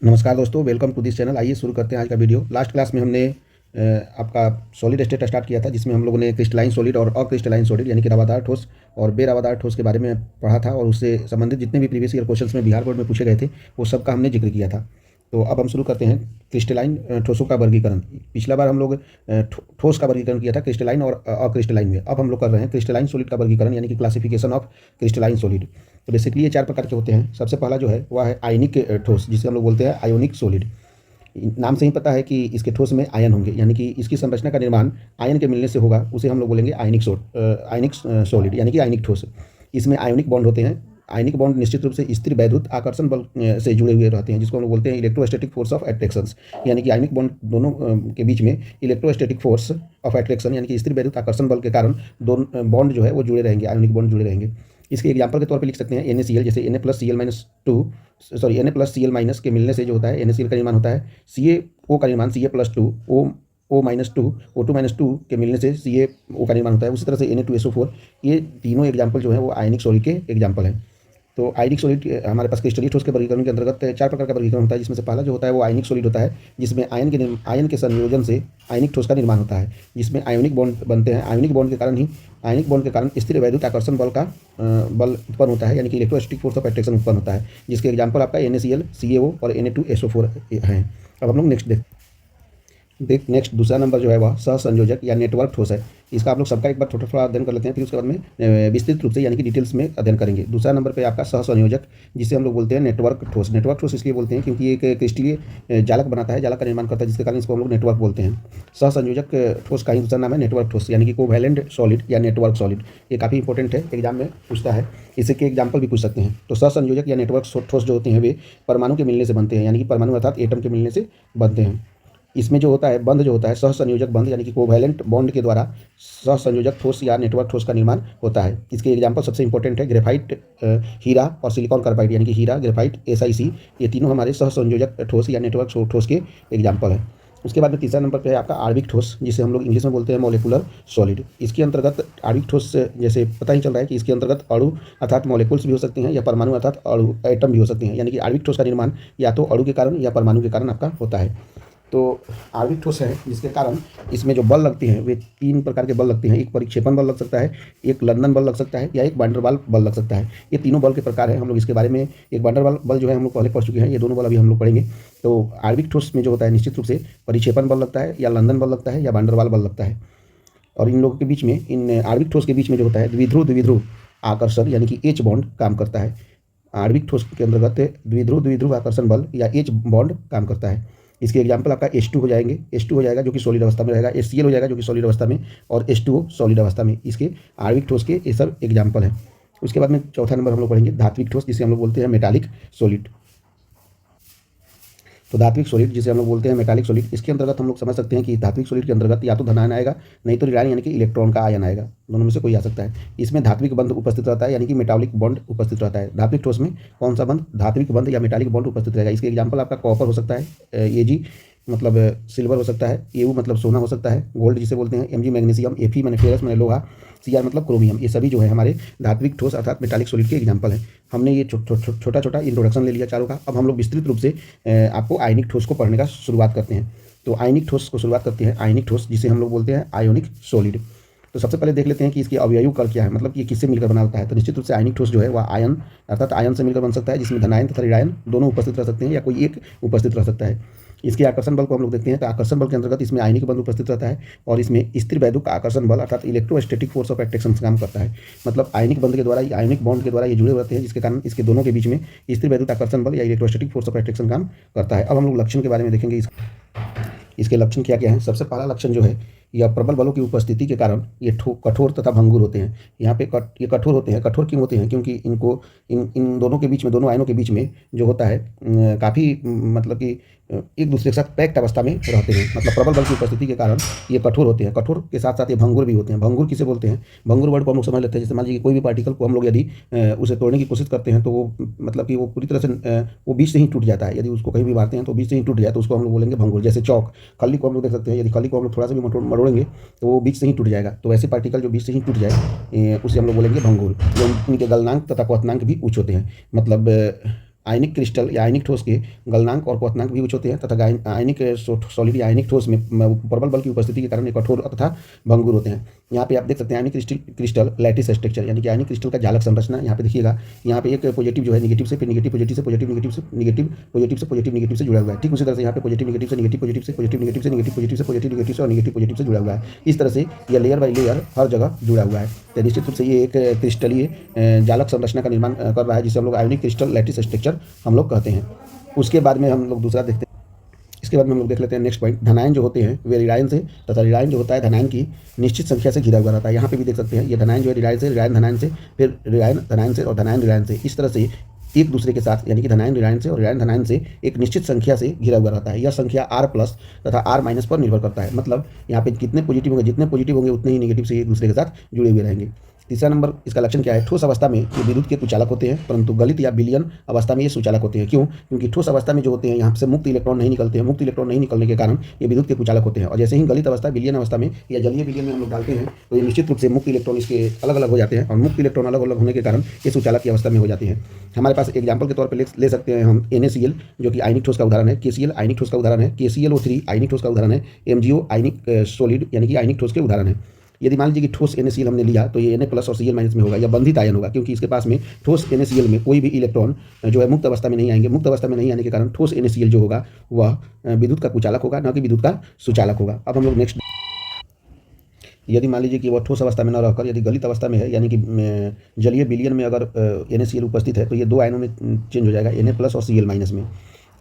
नमस्कार दोस्तों, welcome to this channel. आइए शुरू करते हैं आज का वीडियो। लास्ट क्लास में हमने आपका सॉलिड स्टेट स्टार्ट किया था, जिसमें हम लोगों ने क्रिस्टलाइन सॉलिड और अक्रिस्टलाइन सॉलिड यानी कि रवादार ठोस और बेरवादार ठोस के बारे में पढ़ा था, और उससे संबंधित जितने भी प्रीवियस ईयर क्वेश्चंस में बिहार बोर्ड में पूछे गए थे वो सब का हमने जिक्र किया था। तो अब हम शुरू करते हैं क्रिस्टलाइन ठोसों का वर्गीकरण। पिछला बार हम लोग ठोस का वर्गीकरण किया था क्रिस्टलाइन और अक्रिस्टलाइन में। अब हम लोग कर रहे हैं क्रिस्टलाइन सॉलिड का वर्गीकरण, यानी कि क्लासिफिकेशन ऑफ क्रिस्टलाइन सॉलिड। तो बेसिकली ये 4 प्रकार के होते हैं। सबसे पहला जो है वह है आयनिक ठोस, जिसे हम लोग बोलते हैं आयोनिक सॉलिड। नाम से ही पता है कि इसके ठोस में आयन होंगे, यानी कि इसकी संरचना का निर्माण आयन के मिलने से होगा। उसे हम लोग बोलेंगे आयनिक सॉलिड, यानी कि आयनिक ठोस। इसमें आयोनिक बॉन्ड होते हैं। आयनिक बॉन्ड निश्चित रूप से स्थिर वैद्युत आकर्षण बल से जुड़े हुए रहते हैं, जिसको हम लोग बोलते हैं इलेक्ट्रोस्टैटिक फोर्स ऑफ अट्रैक्शंस। यानी कि आयनिक बॉन्ड दोनों के बीच में इलेक्ट्रोस्टैटिक फोर्स ऑफ अट्रैक्शन, यानी कि स्थिर वैद्युत आकर्षण बल के कारण दोनों बॉन्ड जो है वो जुड़े रहेंगे, आयोनिक बॉन्ड जुड़े रहेंगे। इसके एग्जाम्पल के तौर पर लिख सकते हैं NaCl, जैसे Na+Cl- के मिलने से जो होता है NaCl का निर्माण होता है। CaO का निर्माण Ca+2, O-2 O2-2 के मिलने से CaO का निर्माण होता है। उसी तरह से Na2SO4। ये तीनों एग्जाम्पल जो है वो आयनिक सॉलिड के एग्जाम्पल हैं। तो आयनिक सॉलिड हमारे पास क्रिस्टलीय ठोस के वर्गीकरण के अंतर्गत 4 प्रकार का वर्गीकरण होता है, जिसमें से पहला जो होता है वो आयनिक सॉलिड होता है, जिसमें आयन के संयोजन से आयनिक ठोस का निर्माण होता है, जिसमें आयोनिक बॉन्ड बनते हैं। आयोनिक बॉन्ड के कारण स्थिर वैद्युत आकर्षण बल उत्पन्न होता है, यानी कि इलेक्ट्रोस्टैटिक फोर्स ऑफ अट्रैक्शन उत्पन्न होता है, जिसके एग्जाम्पल आपका NaCl, CaO और Na2SO4 हैं। अब हम लोग नेक्स्ट दूसरा नंबर जो है वह सहसंयोजक या नेटवर्क ठोस है। इसका आप लोग सबका एक बार थोड़ा अध्ययन कर लेते हैं, फिर उसके बाद में विस्तृत रूप से यानी कि डिटेल्स में अध्ययन करेंगे। दूसरा नंबर पे आपका सहसंयोजक, जिसे हम लोग बोलते हैं नेटवर्क ठोस। नेटवर्क ठोस इसलिए बोलते हैं क्योंकि एक क्रिस्टलीय जालक बनाता है, जालक का निर्माण करता है, जिसके कारण इसको हम लोग नेटवर्क बोलते हैं। सहसंयोजक ठोस का ही दूसरा नाम है नेटवर्क ठोस, यानी कि कोवैलेंट सॉलिड या नेटवर्क सॉलिड। ये काफ़ी इंपॉर्टेंट है, एग्जाम में पूछता है। इसी के एग्जाम्पल भी पूछ सकते हैं। तो सहसंयोजक या नेटवर्क ठोस जो होते हैं वे परमाणु के मिलने से बनते हैं, यानी कि परमाणु अर्थात एटम के मिलने से बनते हैं। इसमें जो होता है बंध जो होता है सहसंयोजक बंध, यानी कि कोवैलेंट बॉन्ड के द्वारा सहसंयोजक ठोस या नेटवर्क ठोस का निर्माण होता है। इसके एग्जाम्पल सबसे इंपॉर्टेंट है ग्रेफाइट, हीरा और सिलिकॉन कार्बाइड, यानी कि हीरा, ग्रेफाइट, SiC। ये तीनों हमारे सहसंयोजक ठोस या नेटवर्क ठोस के एग्जाम्पल हैं। उसके बाद में तीसरा नंबर पे है आपका आणविक ठोस, जिसे हम लोग इंग्लिश में बोलते हैं मॉलिक्यूलर सॉलिड। इसके अंतर्गत आणविक ठोस जैसे पता ही चल रहा है कि इसके अंतर्गत अणु अर्थात मॉलिक्यूल्स भी हो सकते हैं, या परमाणु अर्थात अणु एटम भी हो सकते हैं। यानी कि आणविक ठोस का निर्माण या तो अणु के कारण या परमाणु के कारण आपका होता है। तो आणविक ठोस है, जिसके कारण इसमें जो बल लगते हैं वे 3 प्रकार के बल लगते हैं। एक परिक्षेपण बल लग सकता है, एक लंदन बल लग सकता है, या एक वान डेर वाल्स बल लग सकता है। ये तीनों बल के प्रकार हैं। हम लोग इसके बारे में एक वान डेर वाल्स बल जो है हम लोग पहले पढ़ चुके हैं, ये दोनों बल अभी हम लोग पढ़ेंगे। तो आणविक ठोस में जो होता है निश्चित रूप से परिक्षेपण बल लगता है, या लंदन बल लगता है, या वान डेर वाल्स बल लगता है। और इन लोगों के बीच में, इन आणविक ठोस के बीच में जो होता है द्विध्रुव आकर्षण, यानी कि H बॉन्ड काम करता है। आणविक ठोस के अंतर्गत द्विध्रुव आकर्षण बल या H बॉन्ड काम करता है। इसके एग्जाम्पल आपका H2 हो जाएंगे। H2 हो जाएगा जो कि सॉलिड अवस्था में रहेगा, HCl हो जाएगा जो कि सॉलिड अवस्था में, और H2O सॉलिड अवस्था में। इसके आणविक ठोस के ये सब एग्जाम्पल हैं। उसके बाद में चौथा नंबर हम लोग पढ़ेंगे धात्विक ठोस, जिसे हम लोग बोलते हैं मेटालिक सॉलिड। तो धात्विक सॉलिड जिसे हम लोग बोलते हैं मेटालिक सॉलिड, इसके अंतर्गत हम लोग समझ सकते हैं कि धात्विक सॉलिड के अंतर्गत या तो धन आयन आएगा, नहीं तो ऋणायन यानी कि इलेक्ट्रॉन का आयन आएगा। दोनों में से कोई आ सकता है। इसमें धात्विक बंध उपस्थित रहता है, यानी कि मेटालिक बॉन्ड उपस्थित रहता है। धात्विक ठोस में कौन सा बंध, धात्विक बंध या मेटालिक बॉन्ड उपस्थित रहेगा। इसके एग्जाम्पल आपका कॉपर हो सकता है, Ag मतलब सिल्वर हो सकता है, Au मतलब सोना हो सकता है, गोल्ड जिसे बोलते हैं, Mg मैग्नीशियम, Fe मैंने फेरस मैंने लोहा, Cr मतलब क्रोमियम। ये सभी जो है हमारे धात्विक ठोस अर्थात मेटालिक सॉलिड के एग्जाम्पल हैं। हमने ये छोटा छोटा इंट्रोडक्शन ले लिया चारों का। अब हम लोग विस्तृत रूप से आपको आयनिक ठोस को पढ़ने का शुरुआत करते हैं। तो आयनिक ठोस को शुरुआत करते हैं। आयनिक ठोस जिसे हम लोग बोलते हैं आयोनिक सॉलिड। तो सबसे पहले देख लेते हैं कि इसके अवयव कण क्या है, मतलब कि ये किससे मिलकर बना होता है। तो निश्चित रूप से आयनिक ठोस जो है वह आयन अर्थात आयन से मिलकर बन सकता है, जिसमें धनायन तथा ऋणायन दोनों उपस्थित रह सकते हैं, या कोई एक उपस्थित रह सकता है। इसके आकर्षण बल को हम लोग देखते हैं। तो आकर्षण बल के अंतर्गत इसमें आयनिक बल उपस्थित रहता है, और इसमें स्थिर वैद्युत आकर्षण बल अर्थात इलेक्ट्रोस्टैटिक फोर्स ऑफ अट्रैक्शन काम करता है। मतलब आयनिक बंध के द्वारा, आयनिक बॉन्ड के द्वारा ये जुड़े रहते हैं, जिसके कारण इसके दोनों के बीच में स्थिर वैद्युत आकर्षण बल या इलेक्ट्रोस्टैटिक फोर्स ऑफ अट्रैक्शन काम करता है। अब हम लोग लक्षण के बारे में देखेंगे। इसके लक्षण क्या क्या हैं। सबसे पहला लक्षण जो है, यह प्रबल बलों की उपस्थिति के कारण ये कठोर तथा भंगुर होते हैं। यहाँ पे ये कठोर होते हैं। कठोर क्यों होते हैं, क्योंकि इनको इन दोनों के बीच में, दोनों आयनों के बीच में जो होता है काफ़ी मतलब कि एक दूसरे के साथ पैक्ट अवस्था में रहते हैं। मतलब प्रबल बल की उपस्थिति के कारण ये कठोर होते हैं। कठोर के साथ साथ ये भंगुर भी होते हैं। भंगुर किसे बोलते हैं, भंगुर वर्ड को हम लोग समझ लेते हैं। जैसे मान लीजिए कोई भी पार्टिकल को हम लोग यदि उसे तोड़ने की कोशिश करते हैं, तो वो मतलब कि वो पूरी तरह से वो बीच से ही टूट जाता है। यदि उसको कहीं भी मारते हैं तो बीच से ही टूट जाए, तो उसको हम लोग बोलेंगे भंगुर। जैसे चौक, खली को हम लोग देख सकते हैं, यदि खली को हम लोग थोड़ा सा भी मरोड़ेंगे तो वो बीच से ही टूट जाएगा। तो ऐसे पार्टिकल जो बीच से ही टूट जाए उसे हम लोग बोलेंगे भंगुर। जो इनके गलनांक तथा क्वथनांक भी उच्च होते हैं। मतलब आयनिक क्रिस्टल या आयनिक ठोस के गलनांक और क्वथनांक भी उच्च होते हैं तथा आयनिक सॉलिड या आयनिक ठोस में प्रबल बल की उपस्थिति के कारण ये कठोर तथा भंगुर होते हैं। यहाँ पे आप देख सकते हैं आयनिक क्रिस्टल लैटिस स्ट्रक्चर, यानी कि आयनिक क्रिस्टल का जालक संरचना। यहाँ पे देखिएगा, यहाँ पे एक पॉजिटिव जो है निगेटिव से, फिर निगेटिव पॉजिटिव से पॉजिटिव नेगेटिव से निगेटिव पॉजिटिव से पॉजिटिव नेगेटिव से जुड़ा हुआ है। ठीक उसी तरह से यहाँ पे पॉजिटिव नेगेटिव से निगेटिव पॉजिटिव से पॉजिटिव नेगेटिव से निगेटिव पॉजिटिव से पॉजिटिव नेगेटिव से और नेगेटिव पॉजिटिव से जुड़ा हुआ है। इस तरह से यह लेयर बाई लेयर हर जगह जुड़ा हुआ है। तो निश्चित रूप से ये एक क्रिस्टलीय जालक संरचना का निर्माण कर रहा है, जिसे हम लोग आयनिक क्रिस्टल लैटिस स्ट्रक्चर हम लोग कहते हैं। उसके बाद में हम लोग दूसरा देखते हैं। इसके बाद में हम लोग देख लेते हैं नेक्स्ट पॉइंट। धनायन जो होते हैं वे ऋणायन से तथा ऋणायन जो होता है धनायन की निश्चित संख्या से घिरा हुआ रहता है। यहाँ पे भी देख सकते हैं, ये धनायन जो है ऋणायन से, ऋणायन धनायन से, फिर ऋणायन धनायन से और धनायन ऋणायन से, इस तरह से एक दूसरे के साथ, यानी कि धनायन ऋणायन से और ऋणायन धनायन से एक निश्चित संख्या से घिरा हुआ रहता है। यह संख्या R प्लस तथा R माइनस पर निर्भर करता है। मतलब यहाँ पे कितने पॉजिटिव होंगे, जितने पॉजिटिव होंगे उतने ही नेगेटिव से एक दूसरे के साथ जुड़े हुए रहेंगे। तीसरा नंबर इसका लक्षण क्या है? ठोस अवस्था में ये विद्युत के कुचालक होते हैं, परंतु गलित या विलयन अवस्था में ये सुचालक होते हैं। क्यों? क्योंकि ठोस अवस्था में जो होते हैं यहाँ से मुक्त इलेक्ट्रॉन नहीं निकलते हैं। मुक्त इलेक्ट्रॉन नहीं निकलने के कारण ये विद्युत के कुचालक होते हैं। और जैसे ही गलित अवस्था, विलयन अवस्था में या जलीय विलयन में हम लोग डालते हैं तो ये निश्चित रूप से मुक्त इलेक्ट्रॉन इसके अलग अलग हो जाते हैं और मुक्त इलेक्ट्रॉन अलग अलग होने के कारण ये सुचालक की अवस्था में हो जाती है। हमारे पास एग्जाम्पल के तौर पर ले सकते हैं हम NaCl जो कि आयनिक ठोस का उदाहरण है, KCl आयनिक ठोस का उदाहरण है, KClO3 आयनिक ठोस का उदाहरण है, MgO आयनिक सॉलिड यानी कि आयनिक ठोस के उदाहरण है। यदि मान लीजिए कि ठोस NaCl हमने लिया तो ये Na प्लस और Cl माइनस में होगा या बंधित आयन होगा, क्योंकि इसके पास में ठोस NaCl में कोई भी इलेक्ट्रॉन जो है मुक्त अवस्था में नहीं आएंगे। मुक्त अवस्था में नहीं आने के कारण ठोस NaCl जो होगा वह विद्युत का कुचालक होगा, न कि विद्युत का सुचालक होगा। अब हम लोग नेक्स्ट, यदि मान लीजिए कि वह ठोस अवस्था में न रहकर यदि गलित अवस्था में है, यानी कि जलीय विलयन में अगर NaCl उपस्थित है तो ये दो आयनों में चेंज हो जाएगा, Na प्लस और Cl माइनस में।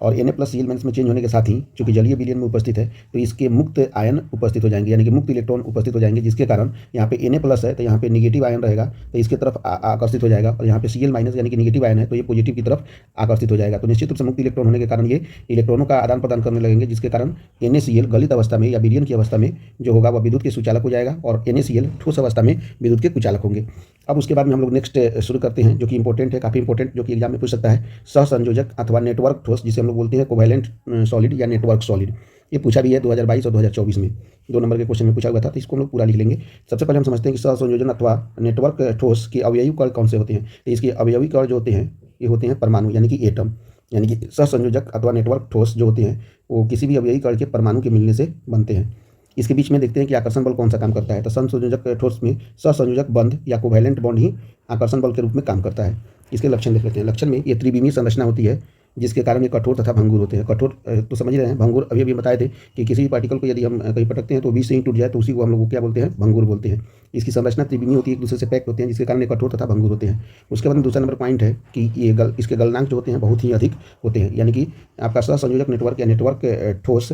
और Na प्लस Cl माइनस में चेंज होने के साथ ही चूंकि जलीय विलयन में उपस्थित है तो इसके मुक्त आयन उपस्थित हो जाएंगे, यानी कि मुक्त इलेक्ट्रॉन उपस्थित हो जाएंगे, जिसके कारण यहाँ पे Na प्लस है तो यहाँ पे निगेटिव आयन रहेगा तो इसके तरफ आकर्षित हो जाएगा, और यहाँ पे Cl माइनस यानी कि निगेटिव आयन है तो ये पॉजिटिव की तरफ आकर्षित हो जाएगा। तो निश्चित रूप से मुक्त इलेक्ट्रॉन होने के कारण ये इलेक्ट्रॉनों का आदान प्रदान करने लगेंगे, जिसके कारण NaCl गलित अवस्था में या विलयन की अवस्था में जो होगा वह विद्युत के सुचालक हो जाएगा और NaCl ठोस अवस्था में विद्युत के कुचालक होंगे। अब उसके बाद में हम लोग नेक्स्ट शुरू करते हैं, जो कि इंपॉर्टेंट है, काफ़ी इंपॉर्टेंट, जो कि एग्जाम में पूछ सकता है। सहसंयोजक अथवा नेटवर्क ठोस, जिसे हम लोग बोलते हैं कोवैलेंट सॉलिड या नेटवर्क सॉलिड। ये पूछा भी है 2022 और 2024 में, 2 नंबर के क्वेश्चन में पूछा हुआ था, तो इसको हम लोग पूरा लिख लेंगे। सबसे पहले हम समझते हैं कि सहसंयोजन अथवा नेटवर्क ठोस के अवयवी कण कौन से होते हैं। तो इसके अवयवी कण जो होते हैं ये होते हैं परमाणु, यानी कि एटम। यानी कि सहसंयोजक अथवा नेटवर्क ठोस जो होते हैं वो किसी भी अवयवी कण के परमाणु के मिलने से बनते हैं। इसके बीच में देखते हैं कि आकर्षण बल कौन सा काम करता है। तो सहसंयोजक ठोस में सहसंयोजक बंध या कोवैलेंट बॉन्ड ही आकर्षण बल के रूप में काम करता है। इसके लक्षण देख लेते हैं। लक्षण में ये त्रिविमीय संरचना होती है, जिसके कारण ये कठोर तथा भंगुर होते हैं। कठोर तो समझ रहे हैं, भंगुर अभी बताए थे कि किसी भी पार्टिकल को यदि हम कहीं पटकते हैं तो बीच से ही टूट जाए तो उसी को हम लोग क्या बोलते हैं? भंगुर बोलते हैं। इसकी संरचना त्रिविमीय होती है, एक दूसरे से पैक्ड होते हैं, जिसके कारण ये कठोर तथा भंगुर होते हैं। उसके बाद में दूसरा नंबर पॉइंट है कि ये इसके गलनांक जो होते हैं बहुत ही अधिक होते हैं, यानी कि आपका सहसंयोजक नेटवर्क या नेटवर्क ठोस,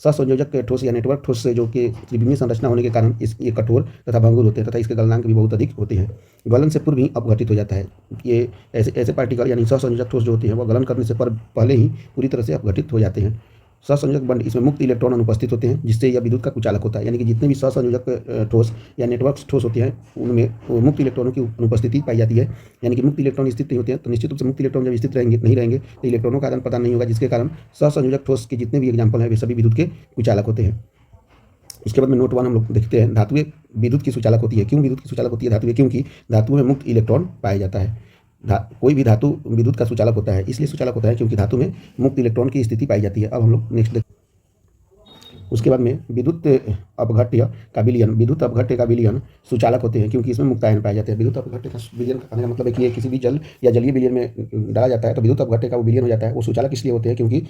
सहसंयोजक ठोस या नेटवर्क ठोस से जो कि त्रिविमीय संरचना होने के कारण ये कठोर तथा भंगुर होते हैं तथा इसके गलनांक भी बहुत अधिक होते हैं। गलन से पूर्व ही अपघटित हो जाता है। ये ऐसे पार्टिकल यानी सहसंयोजक ठोस जो होते हैं वह गलन करने से पहले ही पूरी तरह से अपघटित हो जाते हैं। सहसंयोजक बंध, इसमें मुक्त इलेक्ट्रॉन अनुपस्थित होते हैं, जिससे यह विद्युत का कुचालक होता है। यानी कि जितने भी सहसंयोजक ठोस या नेटवर्क ठोस होते हैं उनमें मुक्त इलेक्ट्रॉनों की अनुपस्थिति पाई जाती है, यानी कि मुक्त इलेक्ट्रॉन स्थित नहीं होते हैं। तो निश्चित रूप से मुक्त इलेक्ट्रॉन जब स्थित नहीं रहेंगे तो इलेक्ट्रॉनों का आदान प्रदान नहीं होगा, जिसके कारण सहसंयोजक ठोस के जितने भी एग्जाम्पल हैं वे सभी विद्युत के कुचालक होते हैं। उसके बाद में नोट 1 हम लोग देखते हैं, धातुएं विद्युत की सुचालक होती है। क्यों विद्युत की सुचालक होती है धातुएं? क्योंकि धातु में मुक्त इलेक्ट्रॉन पाया जाता है। कोई भी धातु विद्युत का सुचालक होता है, इसलिए सुचालक होता है क्योंकि धातु में मुक्त इलेक्ट्रॉन की स्थिति पाई जाती है। अब हम लोग नेक्स्ट उसके बाद में विद्युत अपघट्य का विलयन, विद्युत अपघट्य का विलयन सुचालक होते हैं क्योंकि इसमें मुक्त आयन पाए जाते हैं। विद्युत अपघट्य का विलयन कहने का मतलब है कि ये किसी भी जल या जलीय विलयन में डाला जाता है तो विद्युत अपघट्य का वो विलयन हो जाता है। वो सुचालक इसलिए होते हैं क्योंकि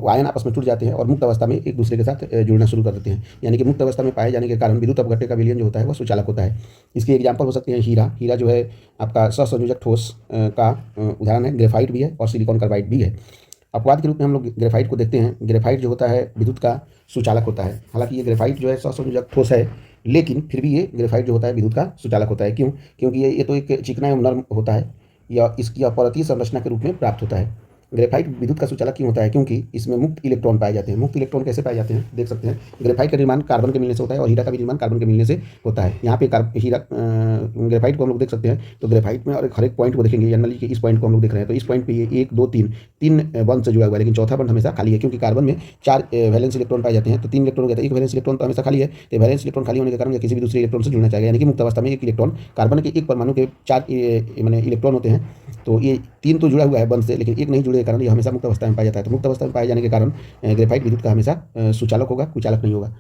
आयन आपस में टूट जाते हैं और मुक्त अवस्था में एक दूसरे के साथ जुड़ना शुरू कर देते हैं, यानी कि मुक्त अवस्था में पाए जाने के कारण विद्युत अपघट्य का विलयन जो होता है वह सुचालक होता है। इसके एग्जाम्पल हो सकते हैं हीरा। हीरा जो है आपका सहसंयोजक ठोस का उदाहरण है। ग्रेफाइट भी है और सिलिकॉन कार्बाइड भी है। अपवाद के रूप में हम लोग ग्रेफाइट को देखते हैं। ग्रेफाइट जो होता है विद्युत का सुचालक होता है। हालांकि ये ग्रेफाइट जो है सहसंयोजक ठोस है, लेकिन फिर भी ये ग्रेफाइट जो होता है विद्युत का सुचालक होता है। क्यों? क्योंकि ये तो एक चिकना एवं नर्म होता है या इसकी अपरतीय संरचना के रूप में प्राप्त होता है। ग्रेफाइट विद्युत का सुचालक क्यों होता है? क्योंकि इसमें मुक्त इलेक्ट्रॉन पाए जाते हैं। मुक्त इलेक्ट्रॉन कैसे पाए जाते हैं देख सकते हैं। ग्रेफाइट का निर्माण कार्बन के मिलने से होता है और हीरा का भी निर्माण कार्बन के मिलने से होता है। यहाँ पे ग्रेफाइट को हम लोग देख सकते हैं, तो ग्रेफाइट में और हर एक पॉइंट को देखेंगे, मान लीजिए कि इस पॉइंट को हम लोग देख रहे हैं, तो इस पॉइंट पे ये 1 2 3 बंध से जुड़ा हुआ है, लेकिन चौथा बंध हमेशा खाली है, क्योंकि कार्बन में 4 वैलेंस इलेक्ट्रॉन पाए जाते हैं, तो 3 इलेक्ट्रॉन हो गया, तो 1 वैलेंस इलेक्ट्रॉन तो हमेशा खाली है। तो वैलेंस इलेक्ट्रॉन खाली होने के कारण या किसी भी दूसरे इलेक्ट्रॉन से जुड़ना चाहेगा, यानी कि मुक्त अवस्था में एक इलेक्ट्रॉन, कार्बन के एक परमाणु के 4 माने इलेक्ट्रॉन होते हैं, तो ये 3 तो जुड़ा हुआ है बंध से, लेकिन एक नहीं जुड़े के कारण ये हमेशा मुक्त अवस्था में पाया जाता है। तो मुक्त अवस्था में पाए जाने के कारण ग्रेफाइट विद्युत का हमेशा सुचालक होगा, कुचालक नहीं होगा।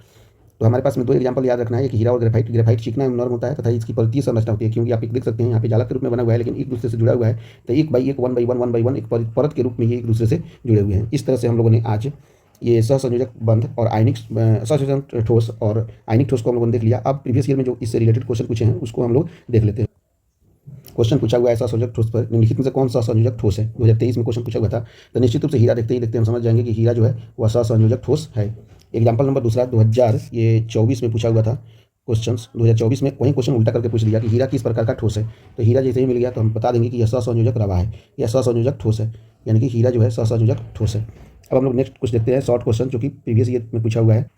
तो हमारे पास में 2 एग्जांपल याद रखना है कि हीरा और ग्रेफाइट। ग्रेफाइट चिकना एवं नर्म होता है तथा इसकी परतीय संरचना होती है, क्योंकि आप देख सकते हैं यहाँ पे जालक के रूप में बना हुआ है, लेकिन एक दूसरे से जुड़ा हुआ है, तो 1/1 1/1 एक परत के रूप में ये एक दूसरे से जुड़े हुए हैं। इस तरह से हम लोगों ने आज ये सहसंयोजक बंध और आयनिक सहसंयोजक ठोस और आयनिक ठोस को हम लोगों ने देख लिया। अब प्रीवियस ईयर में जो इससे रिलेटेड क्वेश्चन पूछे हैं उसको हम लोग देख लेते हैं। क्वेश्चन पूछा हुआ है सहसंयोजक ठोस पर, निम्नलिखित में से कौन सहसंयोजक ठोस है? 2023 में क्वेश्चन पूछा हुआ था। तो निश्चित रूप से हीरा देखते ही हम समझ जाएंगे कि हीरा जो है वह सहसंयोजक ठोस है। एग्जाम्पल नंबर दूसरा 2024 में पूछा हुआ था क्वेश्चन। 2024 में वही क्वेश्चन उल्टा करके पूछ दिया कि हीरा किस प्रकार का ठोस है। तो हीरा जैसे ही मिल गया तो हम बता देंगे कि यह सहसंयोजक रवा है, यह सहसंयोजक ठोस है, यानी कि हीरा जो है सहसंयोजक ठोस है। अब हम लोग नेक्स्ट कुछ देखते हैं शॉर्ट क्वेश्चन, जो कि प्रीवियस ईयर में पूछा हुआ है।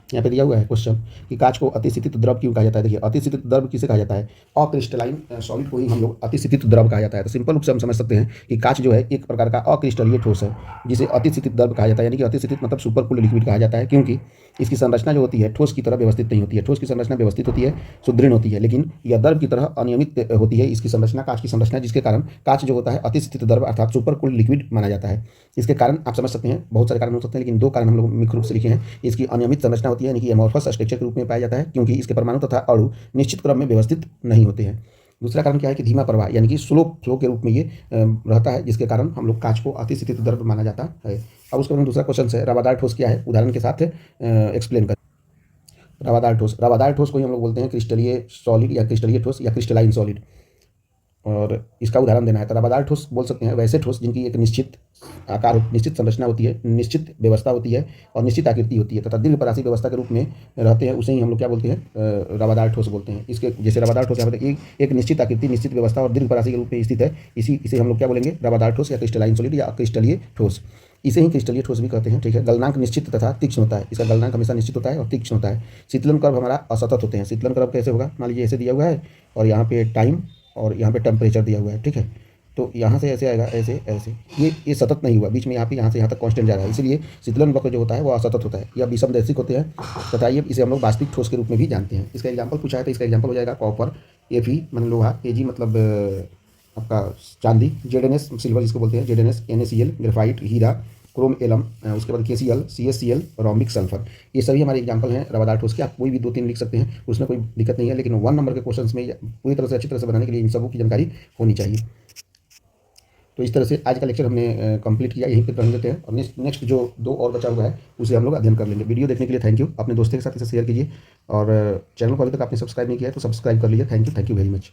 यहाँ पे दिया हुआ है क्वेश्चन कि कांच को अतिस्थित द्रव क्यों कहा जाता है। देखिए, अतिस्थित द्रव किसे कहा जाता है? अक्रिस्टलाइन सॉलिड को ही हम लोग अतिस्थित द्रव कहा जाता है। तो सिंपल रूप से हम समझ सकते हैं कि कांच जो है एक प्रकार का अक्रिस्टलीय ठोस है, जिसे अतिस्थित द्रव कहा जाता है, यानी कि अतिस्थित मतलब सुपर कूल्ड लिक्विड कहा जाता है, क्योंकि इसकी संरचना जो होती है ठोस की तरह व्यवस्थित नहीं होती है। ठोस की संरचना व्यवस्थित होती है, सुदृढ़ होती है, लेकिन यह द्रव की तरह अनियमित होती है इसकी संरचना, कांच की संरचना, जिसके कारण कांच जो होता है अतिस्थित द्रव अर्थात सुपर कूल्ड लिक्विड माना जाता है। इसके कारण आप समझ सकते हैं, बहुत सारे कारण हो सकते हैं, लेकिन 2 कारण हम लोग मुख्य रूप से लिखे हैं। इसकी अनियमित संरचना होती है, यानी कि एमॉर्फस स्ट्रक्चर के रूप में पाया जाता है, क्योंकि इसके परमाणु तथा अणु निश्चित क्रम में व्यवस्थित नहीं होते हैं। दूसरा कारण क्या है कि धीमा प्रवाह, यानी कि स्लो फ्लो के रूप में ये रहता है, जिसके कारण हम लोग कांच को अतिस्थित द्रव माना जाता है। अब उसके बाद दूसरा क्वेश्चन है रवादार ठोस क्या है, उदाहरण के साथ एक्सप्लेन करें। रवादार ठोस, रवादार ठोस को ही हम लोग बोलते हैं क्रिस्टलीय सॉलिड या क्रिस्टलीय ठोस या क्रिस्टलाइन सॉलिड, और इसका उदाहरण देना है तो रवादार ठोस बोल सकते हैं वैसे ठोस जिनकी एक निश्चित आकार, निश्चित संरचना होती है, निश्चित व्यवस्था होती है और निश्चित आकृति होती है तथा दीर्घपरासी व्यवस्था के रूप में रहते हैं, उसे ही हम लोग क्या बोलते हैं? रवादार ठोस बोलते हैं। इसके जैसे रवादार ठोस यहाँ पर एक निश्चित आकृति, निश्चित व्यवस्था और दीर्घपरासी के रूप में स्थित है, इसे हम लोग क्या बोलेंगे? रवादार ठोस या क्रिस्टलाइन सॉलिड या क्रिस्टलीय ठोस। इसे ही क्रिस्टलीय ठोस भी कहते हैं। ठीक है, गलनांक निश्चित तथा तीक्ष्ण होता है, इसका गलनांक हमेशा निश्चित होता है और तीक्ष्ण होता है। शीतलन कर्व हमारा असतत होते हैं। शीतलन कर्व कैसे होगा? मान लीजिए ऐसे दिया हुआ है और यहाँ पे टाइम और यहाँ पे टेम्परेचर दिया हुआ है, ठीक है, तो यहाँ से ऐसे आएगा, ऐसे ऐसे, ये सतत नहीं हुआ, बीच में यहाँ पे यहाँ से यहाँ तक कांस्टेंट जा रहा है, इसलिए शीतलन वक्र जो होता है वो असतत होता है या विषमदैशिक होते हैं तथा ये इसे हम लोग वास्तविक ठोस के रूप में भी जानते हैं। इसका एग्जाम्पल पूछा है तो इसका एग्जाम्पल हो जाएगा कॉपर, Fe मतलब लोहा, Ag मतलब आपका चांदी, ZnS सिल्वर जिसको बोलते हैं, ZnS, NaCl ग्रेफाइट, हीरा, क्रोम एलम, उसके बाद KCl, CaCl, रोम्बिक सल्फर, ये सभी हमारे एग्जाम्पल हैं रवादार ठोस के। आप कोई भी 2-3 लिख सकते हैं, उसमें कोई दिक्कत नहीं है, लेकिन 1 नंबर के क्वेश्चंस में पूरी तरह से अच्छी तरह से बनाने के लिए इन सबों की जानकारी होनी चाहिए। तो इस तरह से आज का लेक्चर हमने कंप्लीट किया, यहीं पर रख देते हैं और नेक्स्ट जो 2 और बचा हुआ है उसे हम लोग अध्ययन कर लेंगे। वीडियो देखने के लिए थैंक यू। अपने दोस्तों के साथ इसे शेयर कीजिए और चैनल को अभी तक आपने सब्सक्राइब नहीं किया है तो सब्सक्राइब कर लीजिए। Thank you very much.